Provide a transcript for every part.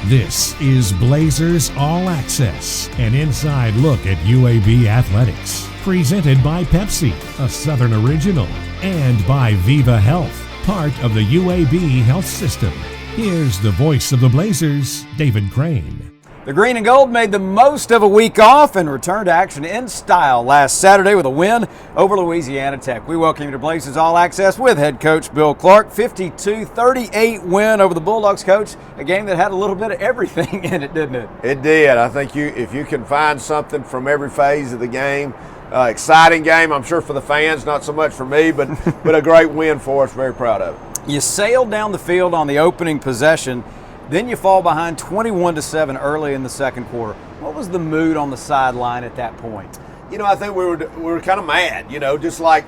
This is Blazers All Access, an inside look at UAB athletics. Presented by Pepsi, a Southern original, and by Viva Health, part of the UAB health system. Here's the voice of the Blazers, David Crane. The green and gold made the most of a week off and returned to action in style last Saturday with a win over Louisiana Tech. We welcome you to Blazers All Access with head coach Bill Clark. 52-38 win over the Bulldogs, coach. A game that had a little bit of everything in it, didn't it? It did. I think if you can find something from every phase of the game, exciting game, I'm sure for the fans, not so much for me, but a great win for us. Very proud of it. You sailed down the field on the opening possession. Then you fall behind 21-7 early in the second quarter. What was the mood on the sideline at that point? You know, I think we were kind of mad, just like,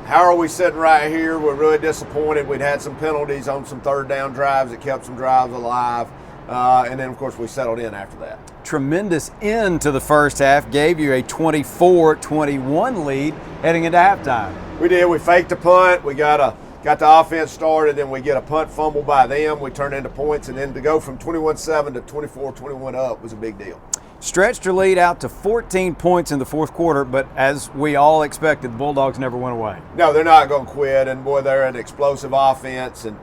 how are we sitting right here? We're really disappointed. We'd had some penalties on some third down drives that kept some drives alive. And then, of course, we settled in after that. Tremendous end to the first half, gave you a 24-21 lead heading into halftime. We did. We faked a punt. We got the offense started, then we get a punt fumble by them. We turn into points, and then to go from 21-7 to 24-21 up was a big deal. Stretched your lead out to 14 points in the fourth quarter, but as we all expected, the Bulldogs never went away. No, they're not going to quit, and boy, they're an explosive offense, and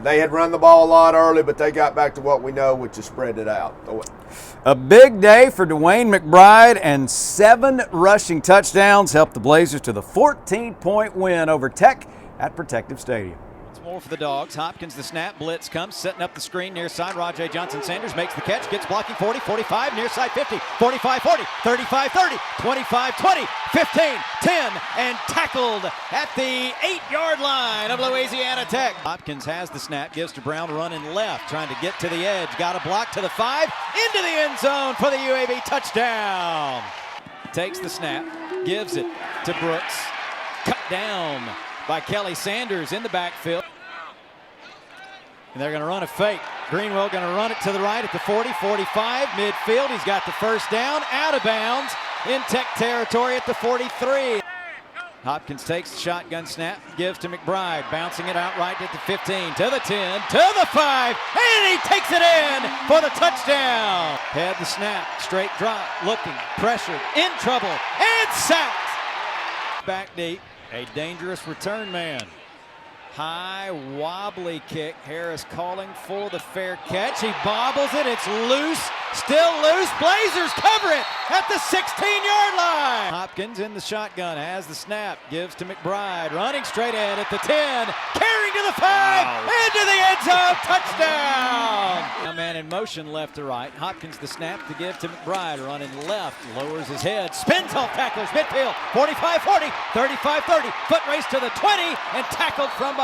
they had run the ball a lot early, but they got back to what we know, which is spread it out. A big day for Dwayne Mcbride, and 7 rushing touchdowns helped the Blazers to the 14-point win over Tech at Protective Stadium. It's more for the Dogs. Hopkins, the snap, blitz comes, setting up the screen near side. Rajay Johnson-Sanders makes the catch, gets blocking 40, 45, near side 50, 45-40, 35-30, 25-20, 15-10, and tackled at the 8-yard line of Louisiana Tech. Hopkins has the snap, gives to Brown, running left, trying to get to the edge. Got a block to the 5, into the end zone for the UAB touchdown. Takes the snap, gives it to Brooks, cut down by Kelly Sanders in the backfield. And they're going to run a fake. Greenwell going to run it to the right at the 40, 45, midfield. He's got the first down, out of bounds in Tech territory at the 43. Hopkins takes the shotgun snap, gives to Mcbride, bouncing it out right at the 15, to the 10, to the 5, and he takes it in for the touchdown. Had the snap, straight drop, looking, pressured, in trouble, and sacked. Back deep. A dangerous return man. High, wobbly kick. Harris calling for the fair catch. He bobbles it. It's loose. Still loose. Blazers cover it at the 16-yard line. Hopkins in the shotgun. Has the snap. Gives to Mcbride. Running straight ahead at the 10. Carrying to the 5. Into the end zone. Touchdown. A man in motion left to right. Hopkins the snap to give to Mcbride. Running left. Lowers his head. Spins off tacklers. Midfield. 45-40. 35-30. Foot race to the 20. And tackled from behind.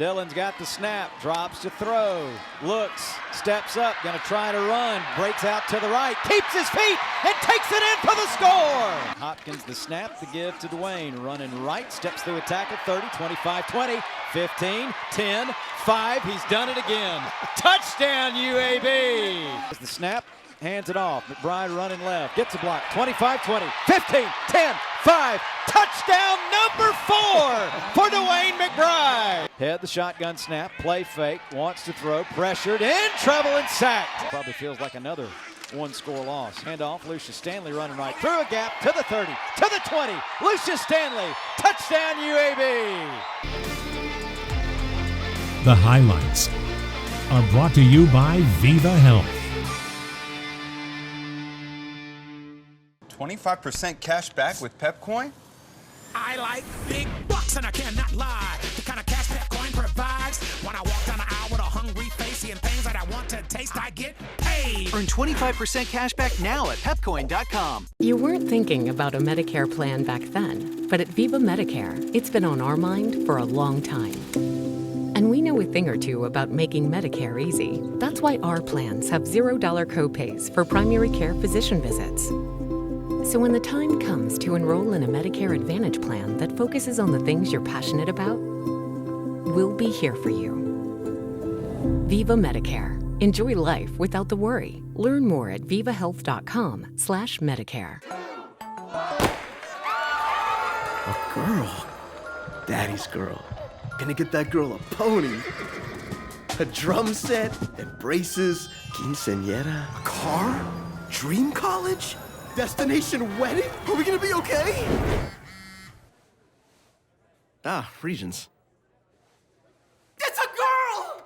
Dillon's got the snap, drops to throw, looks, steps up, gonna try to run, breaks out to the right, keeps his feet, and takes it in for the score. Hopkins the snap to give to Dwayne, running right, steps through a tackle, 30, 25, 20, 15, 10, 5, he's done it again. Touchdown UAB. The snap, hands it off, McBride running left, gets a block, 25, 20, 15, 10, 5, touchdown number 4 for Dwayne Mcbride. Had the shotgun snap, play fake, wants to throw, pressured, in trouble and sacked. Probably feels like another one-score loss. Hand off, Lucius Stanley running right through a gap to the 30, to the 20. Lucius Stanley, touchdown UAB. The highlights are brought to you by Viva Health. 25% cash back with Pepcoin? I like big bucks and I cannot lie. The kind of cash Pepcoin provides. When I walk down the aisle with a hungry face, seeing things that I want to taste, I get paid. Earn 25% cash back now at pepcoin.com. You weren't thinking about a Medicare plan back then, but at Viva Medicare, it's been on our mind for a long time. And we know a thing or two about making Medicare easy. That's why our plans have $0 copays for primary care physician visits. So when the time comes to enroll in a Medicare Advantage plan that focuses on the things you're passionate about, we'll be here for you. Viva Medicare. Enjoy life without the worry. Learn more at vivahealth.com/Medicare. A girl. Daddy's girl. Gonna get that girl a pony, a drum set, and braces, quinceañera. A car? Dream college? Destination wedding? Are we gonna be okay? Regions. It's a girl!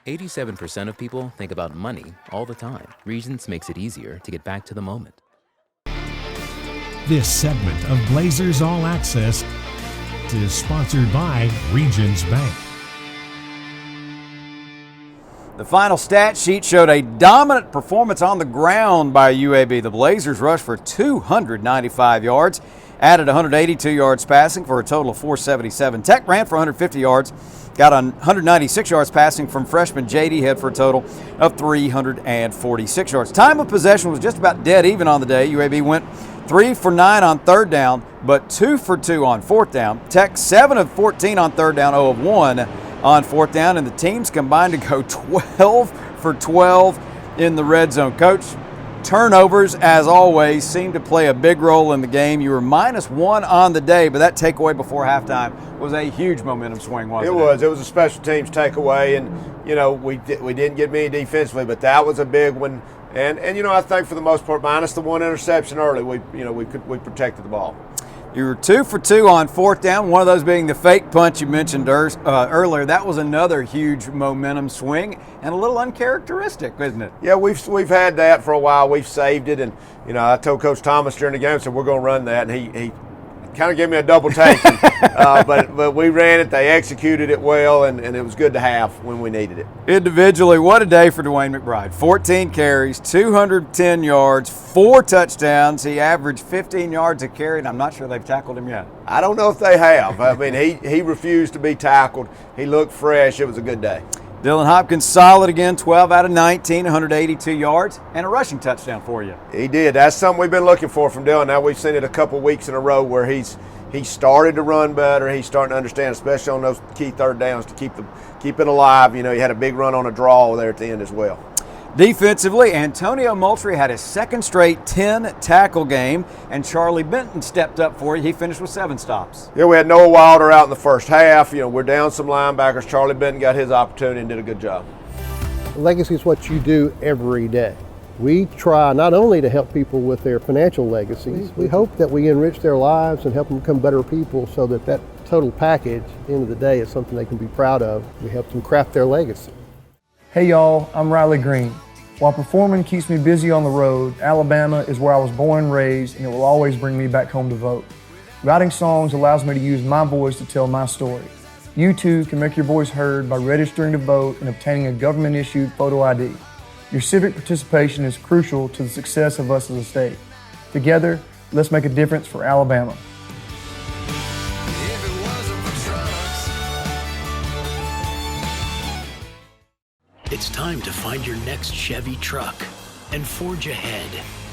87% of people think about money all the time. Regions makes it easier to get back to the moment. This segment of Blazers All Access is sponsored by Regions Bank. The final stat sheet showed a dominant performance on the ground by UAB. The Blazers rushed for 295 yards, added 182 yards passing for a total of 477. Tech ran for 150 yards, got 196 yards passing from freshman J.D. Head for a total of 346 yards. Time of possession was just about dead even on the day. UAB went 3 for 9 on third down, but 2 for 2 on fourth down. Tech 7 of 14 on third down, 0 of 1 on fourth down, and the teams combined to go 12 for 12 in the red zone. Coach, turnovers, as always, seem to play a big role in the game. You were -1 on the day, but that takeaway before halftime was a huge momentum swing, wasn't it? It was a special teams takeaway, and we didn't get many defensively, but that was a big one. And I think for the most part, minus the one interception early, we protected the ball. You were 2 for 2 on fourth down, one of those being the fake punch you mentioned earlier. That was another huge momentum swing and a little uncharacteristic, isn't it? Yeah, we've had that for a while. We've saved it, and I told Coach Thomas during the game, I said we're going to run that, and he kind of gave me a double take. But we ran it. They executed it well, and it was good to have when we needed it. Individually, what a day for Dwayne Mcbride. 14 carries, 210 yards, 4 touchdowns. He averaged 15 yards a carry, and I'm not sure they've tackled him yet. I don't know if they have. I mean, he refused to be tackled. He looked fresh. It was a good day. Dylan Hopkins solid again, 12 out of 19, 182 yards, and a rushing touchdown for you. He did. That's something we've been looking for from Dylan. Now we've seen it a couple weeks in a row where he started to run better. He's starting to understand, especially on those key third downs, to keep it alive. He had a big run on a draw there at the end as well. Defensively, Antonio Moultrie had his second straight 10-tackle game, and Charlie Benton stepped up for you. He finished with 7 stops. Yeah, we had Noah Wilder out in the first half. We're down some linebackers. Charlie Benton got his opportunity and did a good job. Legacy is what you do every day. We try not only to help people with their financial legacies, we hope that we enrich their lives and help them become better people so that total package, at the end of the day, is something they can be proud of. We help them craft their legacy. Hey y'all, I'm Riley Green. While performing keeps me busy on the road, Alabama is where I was born and raised, and it will always bring me back home to vote. Writing songs allows me to use my voice to tell my story. You too can make your voice heard by registering to vote and obtaining a government-issued photo ID. Your civic participation is crucial to the success of us as a state. Together, let's make a difference for Alabama. It's time to find your next Chevy truck and forge ahead.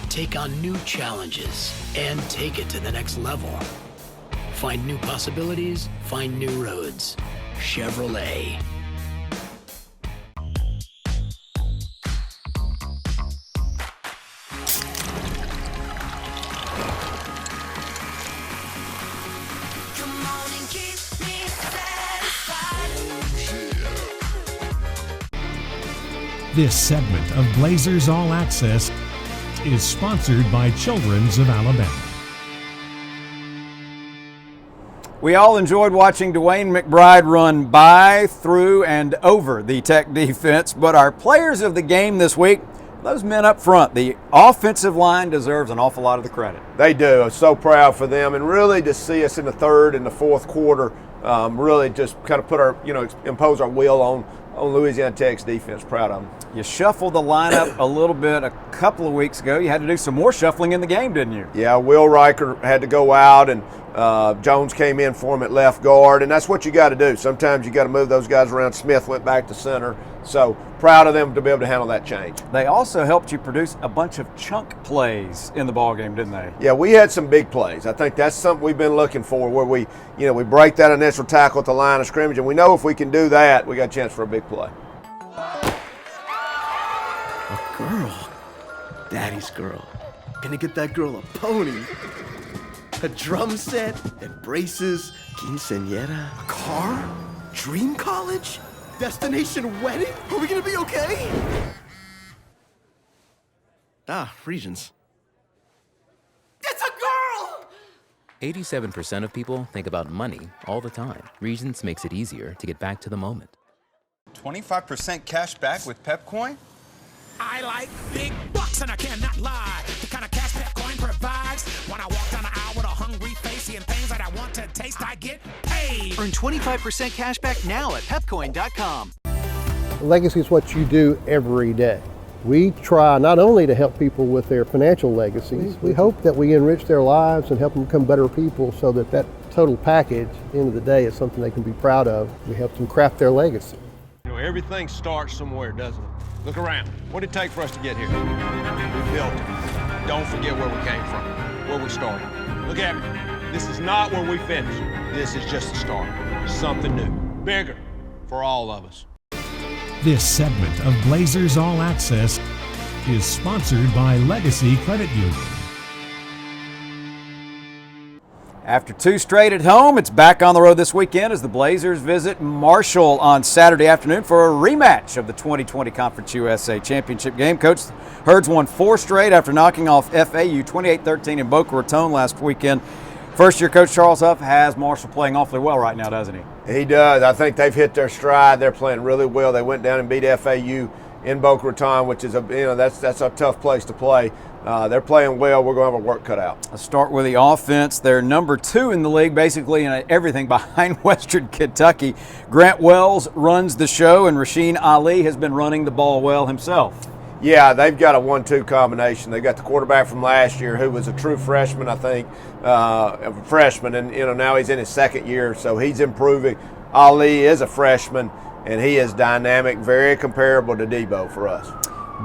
Take on new challenges and take it to the next level. Find new possibilities, find new roads. Chevrolet. This segment of Blazers All Access is sponsored by Children's of Alabama. We all enjoyed watching Dwayne Mcbride run by, through, and over the Tech defense, but our players of the game this week, those men up front, the offensive line deserves an awful lot of the credit. They do. I'm so proud for them, and really to see us in the third and the fourth quarter really just kind of put our, impose our will on Louisiana Tech's defense. Proud of them. You shuffled the lineup a little bit a couple of weeks ago. You had to do some more shuffling in the game, didn't you? Yeah, Will Riker had to go out, and Jones came in for him at left guard, and that's what you got to do. Sometimes you got to move those guys around. Smith went back to center. So proud of them to be able to handle that change. They also helped you produce a bunch of chunk plays in the ballgame, didn't they? Yeah, we had some big plays. I think that's something we've been looking for, where we break that initial tackle at the line of scrimmage, and we know if we can do that, we got a chance for a big play. A girl. Daddy's girl. Gonna get that girl a pony. A drum set and braces. Quinceañera. A car? Dream college? Destination wedding? Are we gonna be okay? Regions. It's a girl! 87% of people think about money all the time. Regions makes it easier to get back to the moment. 25% cash back with Pepcoin? I like big bucks and I cannot lie. The kind of cash that coin provides. When I walk down the aisle with a hungry face, seeing things that I want to taste, I get paid. Earn 25% cash back now at pepcoin.com. Legacy is what you do every day. We try not only to help people with their financial legacies, we hope that we enrich their lives and help them become better people so that that total package, at the end of the day, is something they can be proud of. We help them craft their legacy. You know, everything starts somewhere, doesn't it? Look around. What did it take for us to get here? We built it. Don't forget where we came from, where we started. Look at me. This is not where we finished. This is just the start. Something new, bigger for all of us. This segment of Blazers All Access is sponsored by Legacy Credit Union. After 2 straight at home, it's back on the road this weekend as the Blazers visit Marshall on Saturday afternoon for a rematch of the 2020 Conference USA Championship game. Coach, Herds won 4 straight after knocking off FAU 28-13 in Boca Raton last weekend. First-year Coach Charles Huff has Marshall playing awfully well right now, doesn't he? He does. I think they've hit their stride. They're playing really well. They went down and beat FAU in Boca Raton, which is that's a tough place to play. They're playing well. We're going to have a work cut out. Let's start with the offense. They're number 2 in the league, basically in everything behind Western Kentucky. Grant Wells runs the show, and Rasheen Ali has been running the ball well himself. Yeah, they've got a 1-2 combination. They've got the quarterback from last year who was a true freshman, I think, and now he's in his 2nd year, so he's improving. Ali is a freshman, and he is dynamic, very comparable to Debo for us.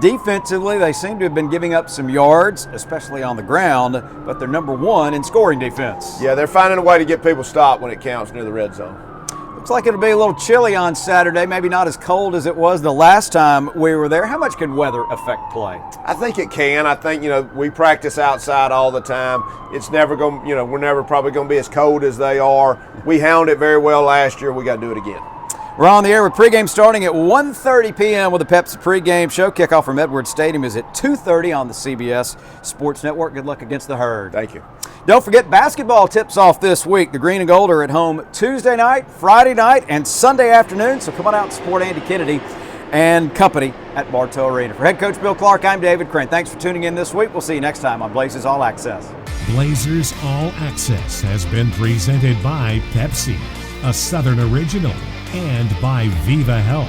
Defensively, they seem to have been giving up some yards, especially on the ground, but they're number 1 in scoring defense. Yeah, they're finding a way to get people stopped when it counts near the red zone. Looks like it'll be a little chilly on Saturday, maybe not as cold as it was the last time we were there. How much can weather affect play? I think it can. I think, we practice outside all the time. It's never going, we're never probably going to be as cold as they are. We hound it very well last year. We got to do it again. We're on the air with pregame starting at 1:30 p.m. with the Pepsi pregame show. Kickoff from Edwards Stadium is at 2:30 on the CBS Sports Network. Good luck against the Herd. Thank you. Don't forget, basketball tips off this week. The Green and Gold are at home Tuesday night, Friday night, and Sunday afternoon. So come on out and support Andy Kennedy and company at Bartow Arena. For head coach Bill Clark, I'm David Crane. Thanks for tuning in this week. We'll see you next time on Blazers All Access. Blazers All Access has been presented by Pepsi, a Southern original, and by Viva Health,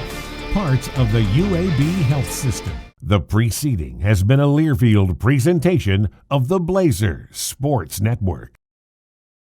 part of the UAB Health System. The preceding has been a Learfield presentation of the Blazers Sports Network.